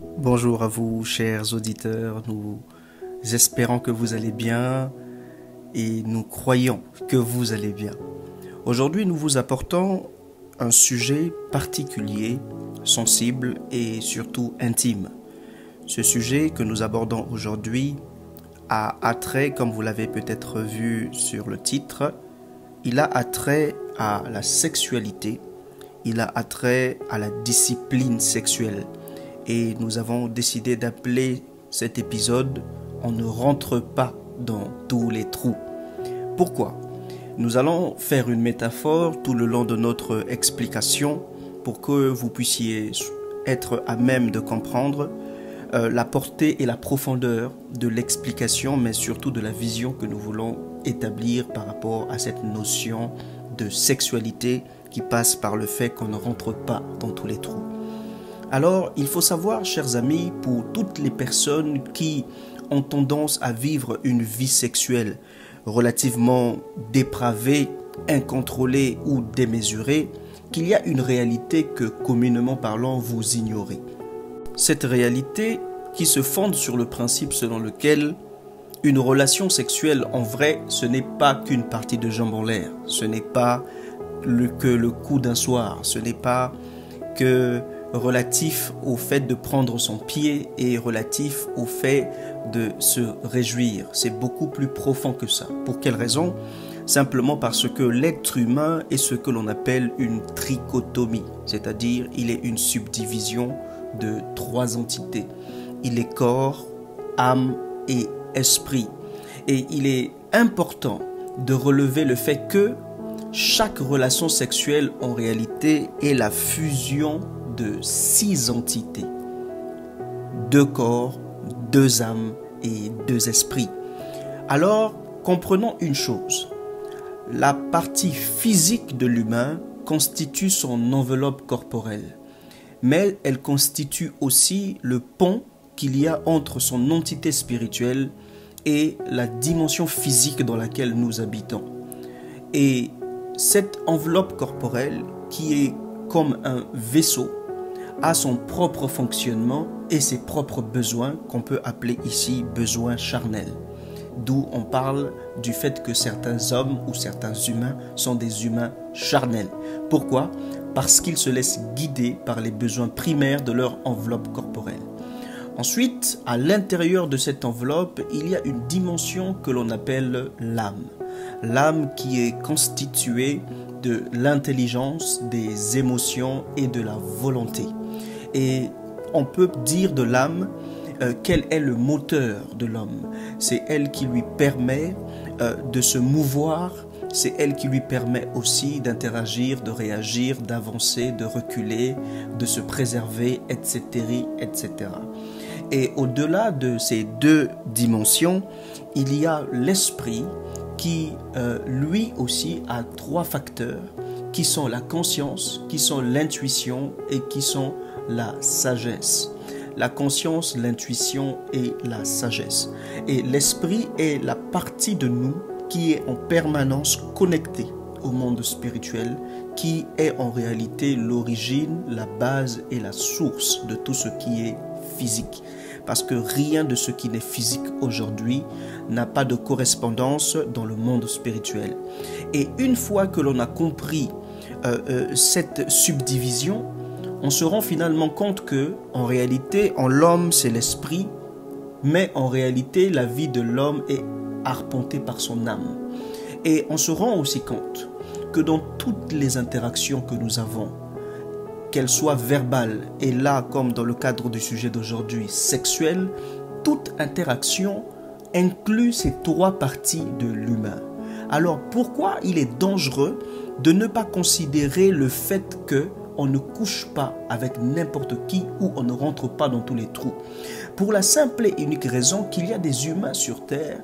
Bonjour à vous, chers auditeurs. Nous espérons que vous allez bien et nous croyons que vous allez bien. Aujourd'hui, nous vous apportons un sujet particulier, sensible et surtout intime. Ce sujet que nous abordons aujourd'hui a attrait, comme vous l'avez peut-être vu sur le titre, il a attrait à la sexualité, il a attrait à la discipline sexuelle. Et nous avons décidé d'appeler cet épisode « On ne rentre pas dans tous les trous ». Pourquoi? Nous allons faire une métaphore tout le long de notre explication pour que vous puissiez être à même de comprendre la portée et la profondeur de l'explication, mais surtout de la vision que nous voulons établir par rapport à cette notion de sexualité qui passe par le fait qu'on ne rentre pas dans tous les trous. Alors, il faut savoir, chers amis, pour toutes les personnes qui ont tendance à vivre une vie sexuelle relativement dépravée, incontrôlée ou démesurée, qu'il y a une réalité que, communément parlant, vous ignorez. Cette réalité qui se fonde sur le principe selon lequel une relation sexuelle, en vrai, ce n'est pas qu'une partie de jambes en l'air, ce n'est pas que le coup d'un soir, ce n'est pas que relatif au fait de prendre son pied et relatif au fait de se réjouir. C'est beaucoup plus profond que ça. Pour quelle raison? Simplement parce que l'être humain est ce que l'on appelle une trichotomie, c'est-à-dire il est une subdivision de 3 entités. Il est corps, âme et esprit. Et il est important de relever le fait que chaque relation sexuelle en réalité est la fusion de 6 entités, 2 corps, 2 âmes et 2 esprits. Alors, comprenons une chose, la partie physique de l'humain constitue son enveloppe corporelle, mais elle constitue aussi le pont qu'il y a entre son entité spirituelle et la dimension physique dans laquelle nous habitons. Et cette enveloppe corporelle, qui est comme un vaisseau, a son propre fonctionnement et ses propres besoins qu'on peut appeler ici besoins charnels. D'où on parle du fait que certains hommes ou certains humains sont des humains charnels. Pourquoi? Parce qu'ils se laissent guider par les besoins primaires de leur enveloppe corporelle. Ensuite, à l'intérieur de cette enveloppe, il y a une dimension que l'on appelle l'âme. L'âme qui est constituée de l'intelligence, des émotions et de la volonté. Et on peut dire de l'âme quel est le moteur de l'homme. C'est elle qui lui permet de se mouvoir, c'est elle qui lui permet aussi d'interagir, de réagir, d'avancer, de reculer, de se préserver, etc., etc. Et au-delà de ces 2 dimensions, il y a l'esprit qui, lui aussi, a 3 facteurs qui sont la conscience, qui sont l'intuition et qui sont la sagesse. La conscience, l'intuition et la sagesse. Et l'esprit est la partie de nous qui est en permanence connectée au monde spirituel, qui est en réalité l'origine, la base et la source de tout ce qui est physique. Parce que rien de ce qui n'est physique aujourd'hui n'a pas de correspondance dans le monde spirituel. Et une fois que l'on a compris cette subdivision, on se rend finalement compte que, en réalité, en l'homme, c'est l'esprit, mais en réalité, la vie de l'homme est arpentée par son âme. Et on se rend aussi compte que dans toutes les interactions que nous avons, qu'elles soient verbales, et là, comme dans le cadre du sujet d'aujourd'hui, sexuelle, toute interaction inclut ces 3 parties de l'humain. Alors, pourquoi il est dangereux de ne pas considérer le fait que on ne couche pas avec n'importe qui ou on ne rentre pas dans tous les trous? Pour la simple et unique raison qu'il y a des humains sur terre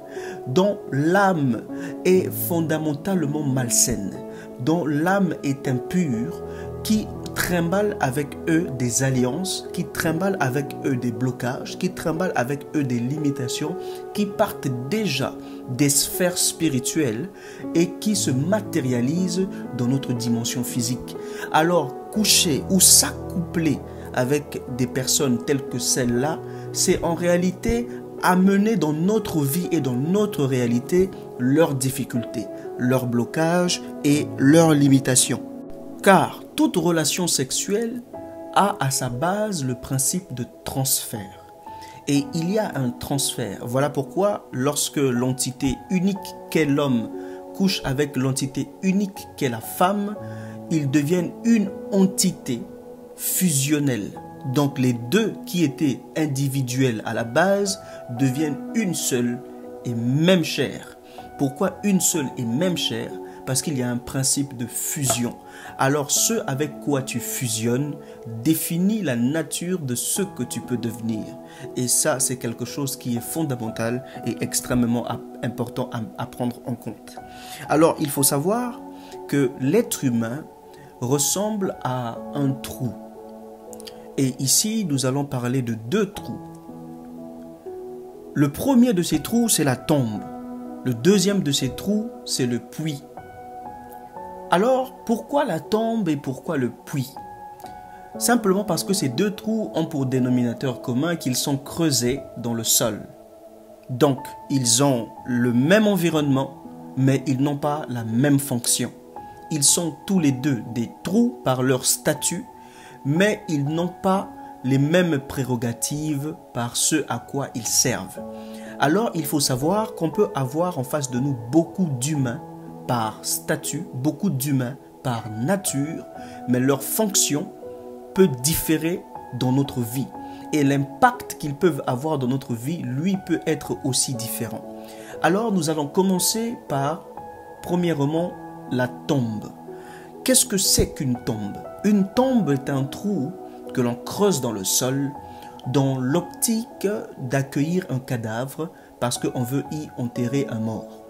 dont l'âme est fondamentalement malsaine, dont l'âme est impure, qui trimballent avec eux des alliances, qui trimballent avec eux des blocages, qui trimballent avec eux des limitations, qui partent déjà des sphères spirituelles et qui se matérialisent dans notre dimension physique. Alors, coucher ou s'accoupler avec des personnes telles que celle-là, c'est en réalité amener dans notre vie et dans notre réalité leurs difficultés, leurs blocages et leurs limitations. Car toute relation sexuelle a à sa base le principe de transfert. Et il y a un transfert. Voilà pourquoi lorsque l'entité unique qu'est l'homme couche avec l'entité unique qu'est la femme, ils deviennent une entité fusionnelle. Donc les deux qui étaient individuels à la base deviennent une seule et même chair. Pourquoi une seule et même chair? Parce qu'il y a un principe de fusion. Alors ce avec quoi tu fusionnes définit la nature de ce que tu peux devenir. Et ça, c'est quelque chose qui est fondamental et extrêmement important à prendre en compte. Alors il faut savoir que l'être humain ressemble à un trou. Et ici, nous allons parler de deux trous. Le premier de ces trous, c'est la tombe. Le deuxième de ces trous, c'est le puits. Alors, pourquoi la tombe et pourquoi le puits? Simplement parce que ces deux trous ont pour dénominateur commun qu'ils sont creusés dans le sol. Donc, ils ont le même environnement, mais ils n'ont pas la même fonction. Ils sont tous les deux des trous par leur statut, mais ils n'ont pas les mêmes prérogatives par ce à quoi ils servent. Alors, il faut savoir qu'on peut avoir en face de nous beaucoup d'humains par statut, beaucoup d'humains par nature, mais leur fonction peut différer dans notre vie. Et l'impact qu'ils peuvent avoir dans notre vie, lui, peut être aussi différent. Alors, nous allons commencer par, premièrement, la tombe. Qu'est-ce que c'est qu'une tombe? Une tombe est un trou que l'on creuse dans le sol dans l'optique d'accueillir un cadavre parce qu'on veut y enterrer un mort.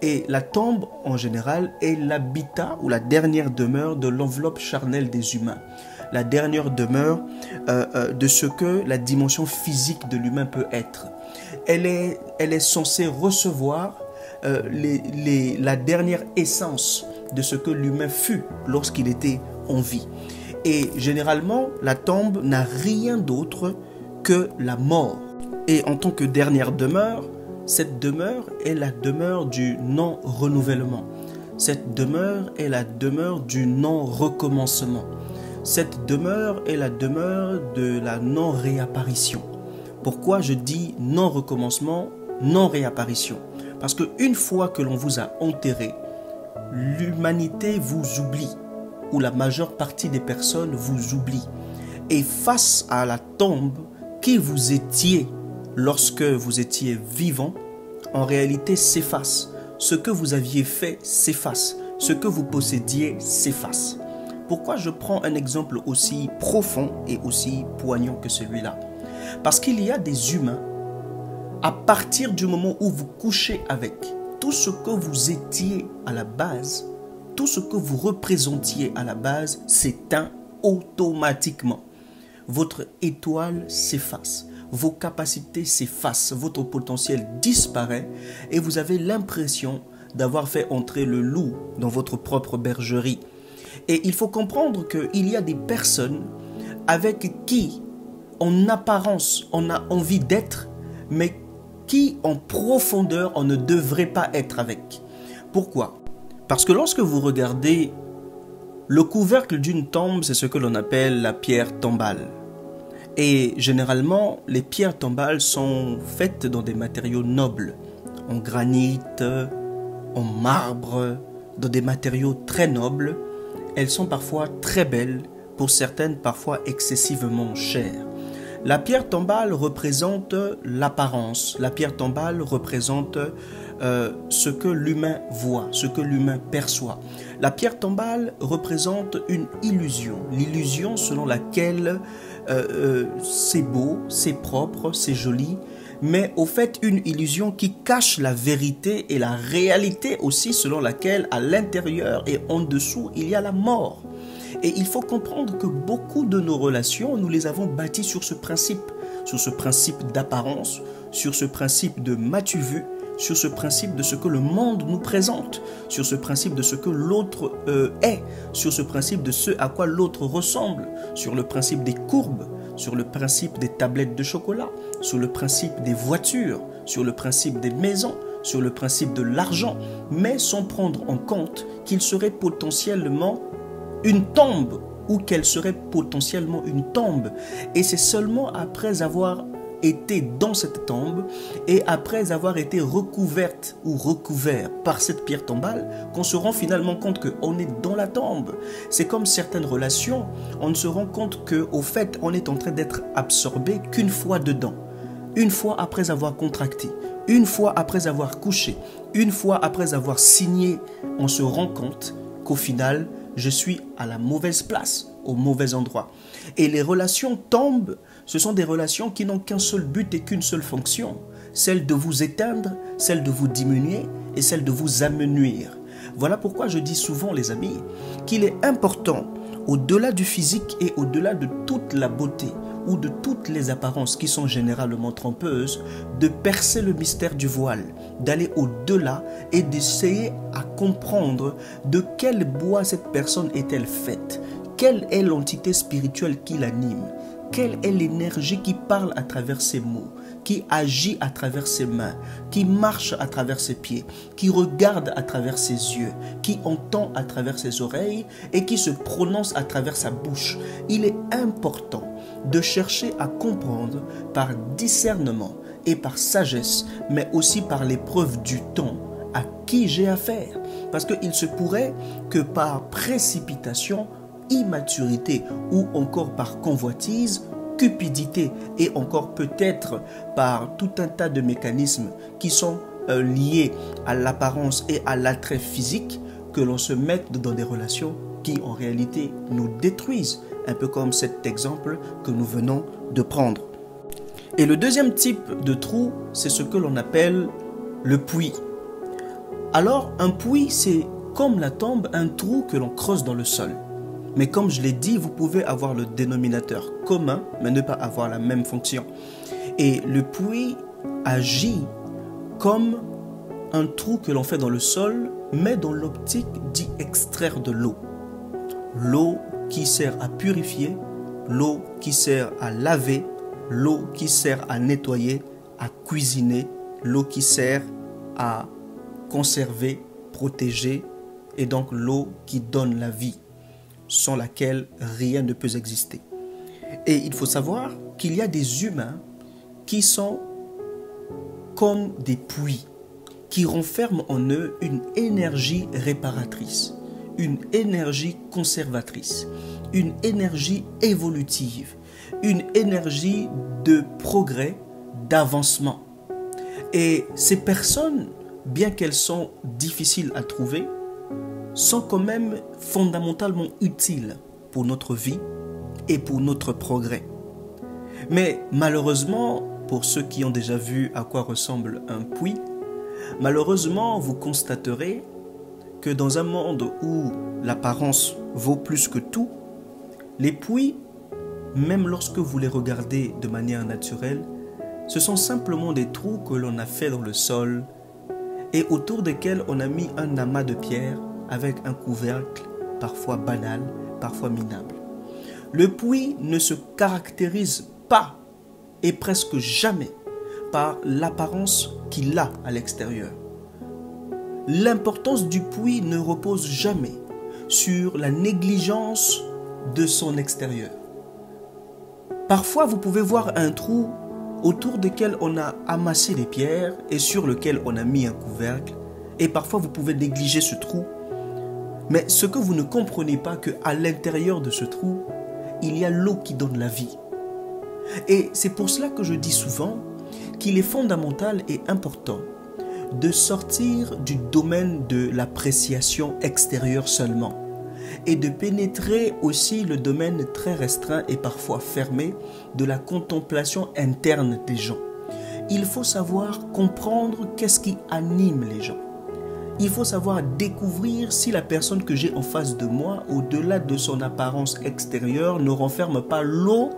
Et la tombe, en général, est l'habitat ou la dernière demeure de l'enveloppe charnelle des humains. La dernière demeure de ce que la dimension physique de l'humain peut être. Elle est censée recevoir la dernière essence de ce que l'humain fut lorsqu'il était en vie. Et généralement, la tombe n'a rien d'autre que la mort. Et en tant que dernière demeure, cette demeure est la demeure du non-renouvellement. Cette demeure est la demeure du non-recommencement. Cette demeure est la demeure de la non-réapparition. Pourquoi je dis non-recommencement, non-réapparition? Parce qu'une fois que l'on vous a enterré, l'humanité vous oublie, ou la majeure partie des personnes vous oublient. Et face à la tombe, qui vous étiez lorsque vous étiez vivant, en réalité s'efface. Ce que vous aviez fait s'efface. Ce que vous possédiez s'efface. Pourquoi je prends un exemple aussi profond et aussi poignant que celui-là? Parce qu'il y a des humains, à partir du moment où vous couchez avec, tout ce que vous étiez à la base, tout ce que vous représentiez à la base s'éteint automatiquement. Votre étoile s'efface, vos capacités s'effacent, votre potentiel disparaît et vous avez l'impression d'avoir fait entrer le loup dans votre propre bergerie. Et il faut comprendre qu'il y a des personnes avec qui, en apparence, on a envie d'être, mais qui, en profondeur, on ne devrait pas être avec. Pourquoi? Parce que lorsque vous regardez le couvercle d'une tombe, c'est ce que l'on appelle la pierre tombale. Et généralement, les pierres tombales sont faites dans des matériaux nobles, en granit, en marbre, dans des matériaux très nobles. Elles sont parfois très belles, pour certaines parfois excessivement chères. La pierre tombale représente l'apparence. La pierre tombale représente ce que l'humain voit, ce que l'humain perçoit. La pierre tombale représente une illusion. L'illusion selon laquelle c'est beau, c'est propre, c'est joli, mais au fait une illusion qui cache la vérité et la réalité aussi selon laquelle à l'intérieur et en dessous il y a la mort. Et il faut comprendre que beaucoup de nos relations, nous les avons bâties sur ce principe d'apparence, sur ce principe de m'as-tu vu, sur ce principe de ce que le monde nous présente, sur ce principe de ce que l'autre est, sur ce principe de ce à quoi l'autre ressemble, sur le principe des courbes, sur le principe des tablettes de chocolat, sur le principe des voitures, sur le principe des maisons, sur le principe de l'argent, mais sans prendre en compte qu'il serait potentiellement une tombe ou qu'elle serait potentiellement une tombe. Et c'est seulement après avoir été dans cette tombe et après avoir été recouverte ou recouvert par cette pierre tombale qu'on se rend finalement compte qu'on est dans la tombe. C'est comme certaines relations, on ne se rend compte qu'au fait on est en train d'être absorbé qu'une fois dedans, une fois après avoir contracté, une fois après avoir couché, une fois après avoir signé, on se rend compte qu'au final je suis à la mauvaise place, au mauvais endroit. Et les relations tombent, ce sont des relations qui n'ont qu'un seul but et qu'une seule fonction, celle de vous éteindre, celle de vous diminuer et celle de vous amenuire. Voilà pourquoi je dis souvent, les amis, qu'il est important, au-delà du physique et au-delà de toute la beauté ou de toutes les apparences qui sont généralement trompeuses, de percer le mystère du voile, d'aller au-delà et d'essayer à comprendre de quel bois cette personne est-elle faite, quelle est l'entité spirituelle qui l'anime, quelle est l'énergie qui parle à travers ses mots, qui agit à travers ses mains, qui marche à travers ses pieds, qui regarde à travers ses yeux, qui entend à travers ses oreilles et qui se prononce à travers sa bouche. Il est important de chercher à comprendre par discernement et par sagesse, mais aussi par l'épreuve du temps, à qui j'ai affaire. Parce qu'il se pourrait que par précipitation, immaturité ou encore par convoitise, cupidité et encore peut-être par tout un tas de mécanismes qui sont liés à l'apparence et à l'attrait physique, que l'on se mette dans des relations qui en réalité nous détruisent, un peu comme cet exemple que nous venons de prendre. Et le deuxième type de trou, c'est ce que l'on appelle le puits. Alors un puits, c'est comme la tombe, un trou que l'on creuse dans le sol. Mais comme je l'ai dit, vous pouvez avoir le dénominateur commun, mais ne pas avoir la même fonction. Et le puits agit comme un trou que l'on fait dans le sol, mais dans l'optique d'y extraire de l'eau. L'eau qui sert à purifier, l'eau qui sert à laver, l'eau qui sert à nettoyer, à cuisiner, l'eau qui sert à conserver, protéger, et donc l'eau qui donne la vie, sans laquelle rien ne peut exister. Et il faut savoir qu'il y a des humains qui sont comme des puits, qui renferment en eux une énergie réparatrice, une énergie conservatrice, une énergie évolutive, une énergie de progrès, d'avancement. Et ces personnes, bien qu'elles sont difficiles à trouver, sont quand même fondamentalement utiles pour notre vie et pour notre progrès. Mais malheureusement, pour ceux qui ont déjà vu à quoi ressemble un puits, malheureusement vous constaterez que dans un monde où l'apparence vaut plus que tout, les puits, même lorsque vous les regardez de manière naturelle, ce sont simplement des trous que l'on a fait dans le sol et autour desquels on a mis un amas de pierres avec un couvercle parfois banal, parfois minable. Le puits ne se caractérise pas et presque jamais par l'apparence qu'il a à l'extérieur. L'importance du puits ne repose jamais sur la négligence de son extérieur. Parfois, vous pouvez voir un trou autour duquel on a amassé des pierres et sur lequel on a mis un couvercle. Et parfois, vous pouvez négliger ce trou. Mais ce que vous ne comprenez pas, qu'à l'intérieur de ce trou, il y a l'eau qui donne la vie. Et c'est pour cela que je dis souvent qu'il est fondamental et important de sortir du domaine de l'appréciation extérieure seulement et de pénétrer aussi le domaine très restreint et parfois fermé de la contemplation interne des gens. Il faut savoir comprendre qu'est-ce qui anime les gens. Il faut savoir découvrir si la personne que j'ai en face de moi, au-delà de son apparence extérieure, ne renferme pas l'eau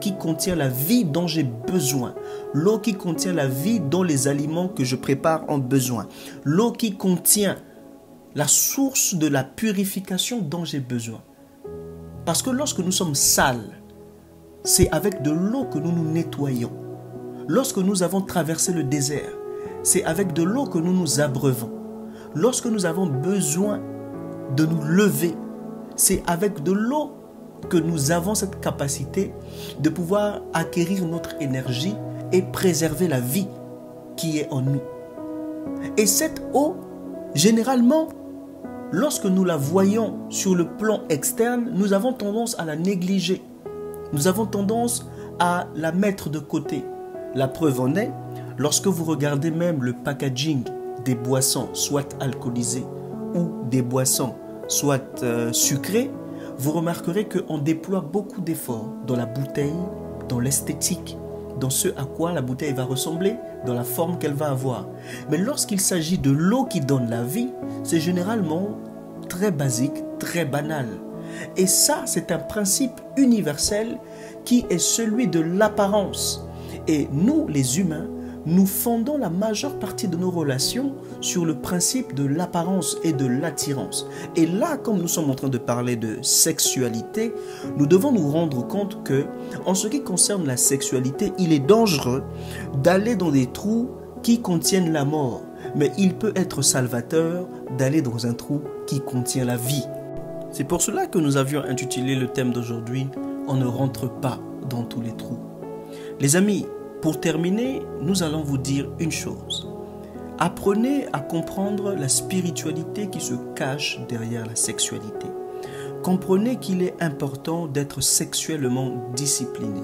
qui contient la vie dont j'ai besoin. L'eau qui contient la vie dont les aliments que je prépare ont besoin. L'eau qui contient la source de la purification dont j'ai besoin. Parce que lorsque nous sommes sales, c'est avec de l'eau que nous nous nettoyons. Lorsque nous avons traversé le désert, c'est avec de l'eau que nous nous abreuvons. Lorsque nous avons besoin de nous lever, c'est avec de l'eau que nous avons cette capacité de pouvoir acquérir notre énergie et préserver la vie qui est en nous. Et cette eau, généralement, lorsque nous la voyons sur le plan externe, nous avons tendance à la négliger. Nous avons tendance à la mettre de côté. La preuve en est, lorsque vous regardez même le packaging des boissons, soit alcoolisées ou des boissons, soit sucrées, vous remarquerez qu'on déploie beaucoup d'efforts dans la bouteille, dans l'esthétique, dans ce à quoi la bouteille va ressembler, dans la forme qu'elle va avoir. Mais lorsqu'il s'agit de l'eau qui donne la vie, c'est généralement très basique, très banal. Et ça, c'est un principe universel qui est celui de l'apparence. Et nous, les humains, nous fondons la majeure partie de nos relations sur le principe de l'apparence et de l'attirance. Et là, comme nous sommes en train de parler de sexualité, nous devons nous rendre compte que, en ce qui concerne la sexualité, il est dangereux d'aller dans des trous qui contiennent la mort. Mais il peut être salvateur d'aller dans un trou qui contient la vie. C'est pour cela que nous avions intitulé le thème d'aujourd'hui « On ne rentre pas dans tous les trous ». Les amis, pour terminer, nous allons vous dire une chose. Apprenez à comprendre la spiritualité qui se cache derrière la sexualité. Comprenez qu'il est important d'être sexuellement discipliné,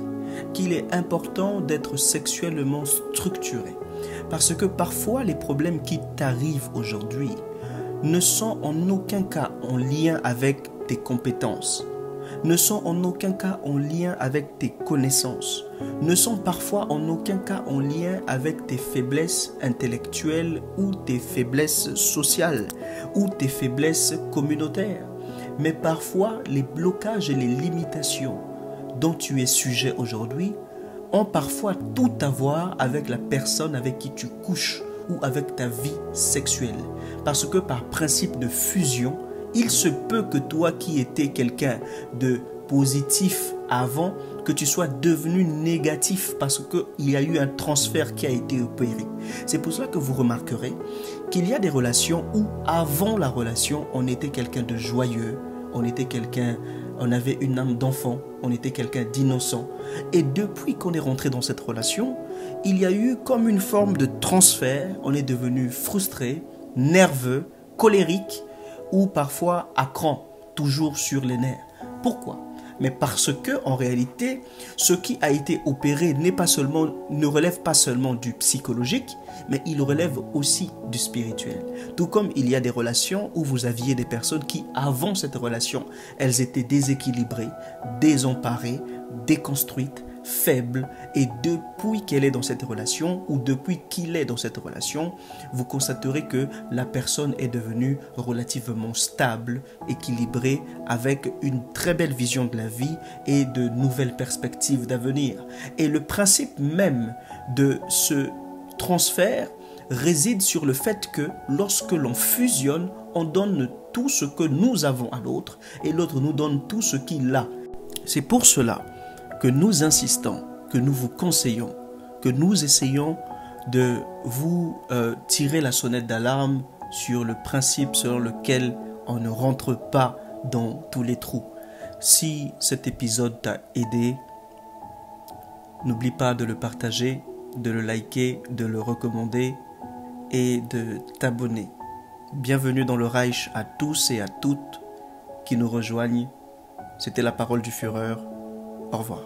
qu'il est important d'être sexuellement structuré. Parce que parfois, les problèmes qui t'arrivent aujourd'hui ne sont en aucun cas en lien avec tes compétences, ne sont en aucun cas en lien avec tes connaissances, ne sont parfois en aucun cas en lien avec tes faiblesses intellectuelles ou tes faiblesses sociales ou tes faiblesses communautaires. Mais parfois, les blocages et les limitations dont tu es sujet aujourd'hui ont parfois tout à voir avec la personne avec qui tu couches ou avec ta vie sexuelle. Parce que par principe de fusion, il se peut que toi qui étais quelqu'un de positif avant, que tu sois devenu négatif parce qu'il y a eu un transfert qui a été opéré. C'est pour cela que vous remarquerez qu'il y a des relations où avant la relation, on était quelqu'un de joyeux, on avait une âme d'enfant, on était quelqu'un d'innocent. Et depuis qu'on est rentré dans cette relation, il y a eu comme une forme de transfert, on est devenu frustré, nerveux, colérique, ou parfois à cran, toujours sur les nerfs. Pourquoi ? Mais parce que en réalité, ce qui a été opéré ne relève pas seulement du psychologique, mais il relève aussi du spirituel. Tout comme il y a des relations où vous aviez des personnes qui, avant cette relation, elles étaient déséquilibrées, désemparées, déconstruites, faible, et depuis qu'elle est dans cette relation ou depuis qu'il est dans cette relation, vous constaterez que la personne est devenue relativement stable, équilibrée, avec une très belle vision de la vie et de nouvelles perspectives d'avenir. Et le principe même de ce transfert réside sur le fait que lorsque l'on fusionne, on donne tout ce que nous avons à l'autre et l'autre nous donne tout ce qu'il a. C'est pour cela que nous insistons, que nous vous conseillons, que nous essayons de vous tirer la sonnette d'alarme sur le principe selon lequel on ne rentre pas dans tous les trous. Si cet épisode t'a aidé, n'oublie pas de le partager, de le liker, de le recommander et de t'abonner. Bienvenue dans le Reich à tous et à toutes qui nous rejoignent. C'était la parole du Führer. Au revoir.